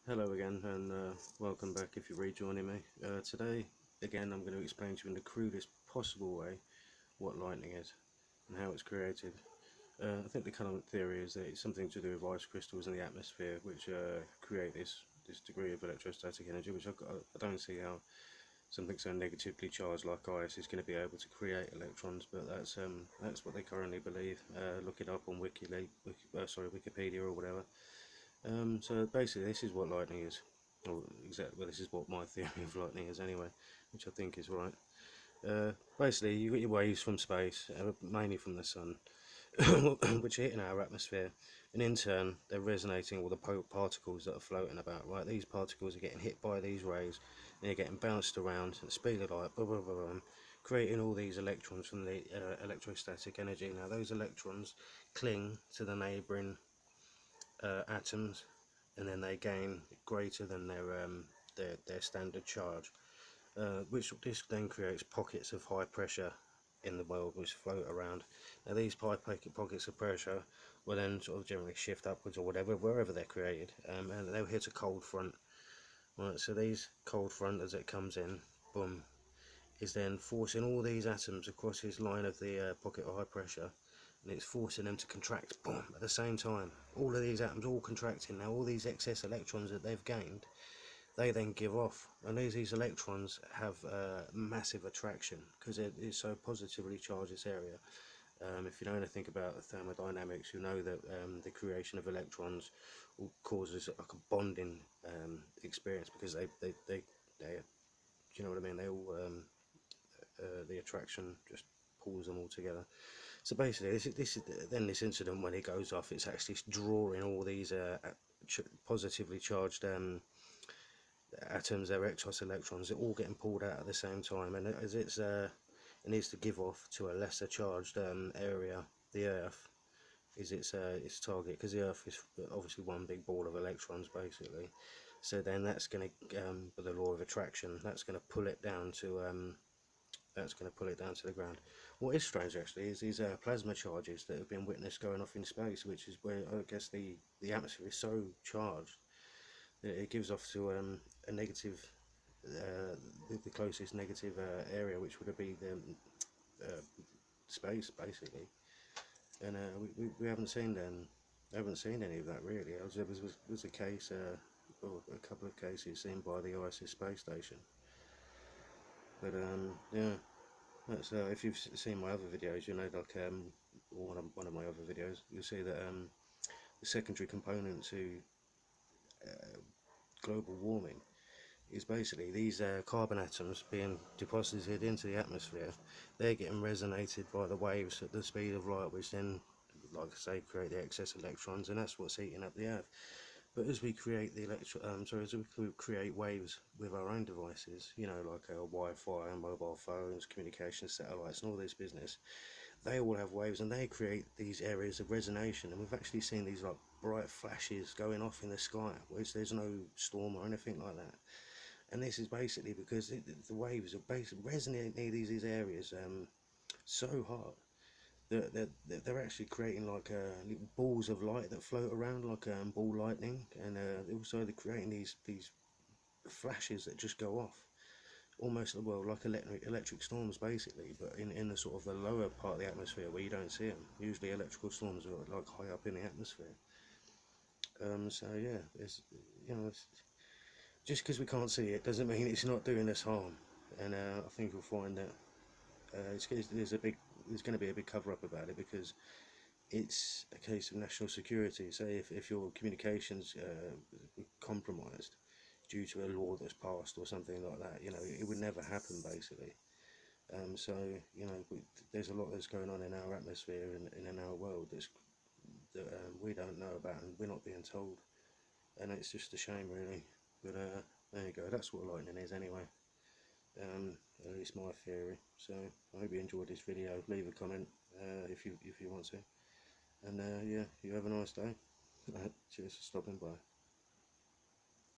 Hello again, and welcome back if you're rejoining me. Today, again, I'm going to explain to you in the crudest possible way what lightning is and how it's created. I think the current theory is that it's something to do with ice crystals in the atmosphere which create this degree of electrostatic energy, which I don't see how something so negatively charged like ice is going to be able to create electrons, but that's what they currently believe. Look it up on Wikipedia or whatever. So basically, this is what lightning is, or exactly. Well, this is what my theory of lightning is anyway, which I think is right. Basically, you get your waves from space, mainly from the sun, which are hitting our atmosphere, and in turn, they're resonating with the particles that are floating about. Right, these particles are getting hit by these rays, and they're getting bounced around at the speed of light, blah, blah, blah, blah, creating all these electrons from the electrostatic energy. Now, those electrons cling to the neighbouring atoms, and then they gain greater than their standard charge, which this then creates pockets of high pressure in the world which float around. Now these pockets of pressure will then sort of generally shift upwards or whatever, wherever they're created, and they'll hit a cold front. Right, so these cold front, as it comes in, boom, is then forcing all these atoms across this line of the pocket of high pressure, and it's forcing them to contract, boom, at the same time. All of these atoms all contracting. Now all these excess electrons that they've gained, they then give off, and these electrons have massive attraction because it is so positively charged, this area. If you know anything about thermodynamics, you know that the creation of electrons causes like a bonding experience, because they do you know what I mean, they all the attraction just pulls them all together. So basically, this incident, when it goes off, it's actually drawing all these positively charged atoms, their excess electrons, they're all getting pulled out at the same time, and as it needs to give off to a lesser charged area, the Earth is its target, because the Earth is obviously one big ball of electrons basically. So then that's going to, with the law of attraction, that's going to pull it down to the ground. What is strange actually is these plasma charges that have been witnessed going off in space, which is where I guess the atmosphere is so charged that it gives off to a negative, the closest negative area, which would be uh, space basically. And we haven't seen any of that really. There was a case, or a couple of cases seen by the ISS space station, but yeah. That's, if you've seen my other videos, you know, like one of my other videos, you'll see that the secondary component to global warming is basically these carbon atoms being deposited into the atmosphere. They're getting resonated by the waves at the speed of light, which then, like I say, create the excess electrons, and that's what's heating up the Earth. But as we create as we create waves with our own devices, you know, like Wi-Fi and mobile phones, communication satellites, and all this business, they all have waves, and they create these areas of resonation. And we've actually seen these like bright flashes going off in the sky, which there's no storm or anything like that. And this is basically because the waves are basically resonating near these areas so hard that they're actually creating like little balls of light that float around like ball lightning, and also they're creating these flashes that just go off almost, well, like electric storms basically, but in the sort of the lower part of the atmosphere where you don't see them. Usually electrical storms are like high up in the atmosphere. So yeah, it's just because we can't see it doesn't mean it's not doing us harm. And I think you'll find that there's going to be a big cover up about it, because it's a case of national security. Say if your communications compromised due to a law that's passed or something like that, you know, it would never happen basically. So you know, there's a lot that's going on in our atmosphere and in our world that we don't know about, and we're not being told, and it's just a shame really. But there you go. That's what lightning is anyway. At least my theory. So I hope you enjoyed this video. Leave a comment if you want to, and yeah, you have a nice day. Cheers for stopping by.